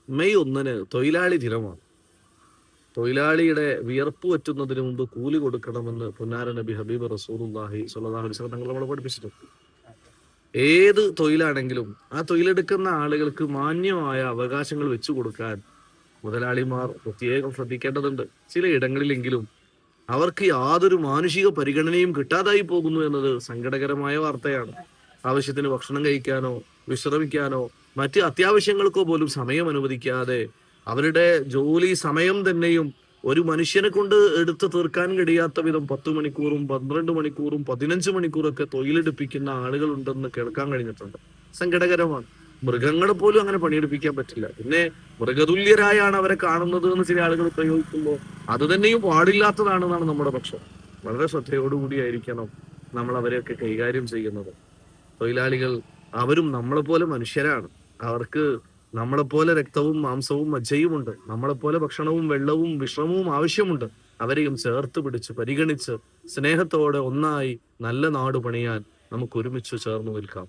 May 1 തൊഴിലാളി ദിനമാണ്. തൊഴിലാളിയുടെ വിയർപ്പ് വറ്റുന്നതിന് മുമ്പ് കൂലി കൊടുക്കണമെന്ന് പുന്നാര നബി ഹബീബ് റസൂലുള്ളാഹി സ്വല്ലല്ലാഹു അലൈഹി വസല്ലം തങ്ങൾ നമ്മളെ പഠിപ്പിച്ചിട്ടുണ്ട്. ഏത് തൊഴിലാണെങ്കിലും ആ തൊഴിലെടുക്കുന്ന ആളുകൾക്ക് മാന്യമായ അവകാശങ്ങൾ വെച്ചു കൊടുക്കാൻ മുതലാളിമാർ പ്രത്യേകം ശ്രദ്ധിക്കേണ്ടതുണ്ട്. ചില ഇടങ്ങളിലെങ്കിലും അവർക്ക് യാതൊരു മാനുഷിക പരിഗണനയും കിട്ടാതായി പോകുന്നു എന്നത് സങ്കടകരമായ വാർത്തയാണ്. ആവശ്യത്തിന് ഭക്ഷണം കഴിക്കാനോ വിശ്രമിക്കാനോ മറ്റ് അത്യാവശ്യങ്ങൾക്കോ പോലും സമയം അനുവദിക്കാതെ അവരുടെ ജോലി സമയം തന്നെയും ഒരു മനുഷ്യനെ കൊണ്ട് എടുത്തു തീർക്കാൻ കഴിയാത്ത വിധം 10 മണിക്കൂറും 12 മണിക്കൂറും 15 മണിക്കൂറൊക്കെ തൊഴിലെടുപ്പിക്കുന്ന ആളുകൾ ഉണ്ടെന്ന് കേൾക്കാൻ കഴിഞ്ഞിട്ടുണ്ട്. സങ്കടകരമാണ്. മൃഗങ്ങളെ പോലും അങ്ങനെ പണിയെടുപ്പിക്കാൻ പറ്റില്ല. പിന്നെ മൃഗതുല്യരായാണ് അവരെ കാണുന്നത് എന്ന് ചില ആളുകൾ പ്രയോഗിക്കുമ്പോൾ അത് തന്നെയും പാടില്ലാത്തതാണെന്നാണ് നമ്മുടെ പക്ഷം. വളരെ ശ്രദ്ധയോടുകൂടിയായിരിക്കണം നമ്മൾ അവരെയൊക്കെ കൈകാര്യം ചെയ്യുന്നത്. തൊഴിലാളികൾ അവരും നമ്മളെപ്പോലെ മനുഷ്യരാണ്. അവർക്ക് നമ്മളെപ്പോലെ രക്തവും മാംസവും മജ്ജയുമുണ്ട്. നമ്മളെപ്പോലെ ഭക്ഷണവും വെള്ളവും വിശ്രമവും ആവശ്യമുണ്ട്. അവരെയും ചേർത്ത് പിടിച്ച് പരിഗണിച്ച് സ്നേഹത്തോടെ ഒന്നായി നല്ല നാട് പണിയാൻ നമുക്ക് ഒരുമിച്ച് ചേർന്ന് നിൽക്കാം.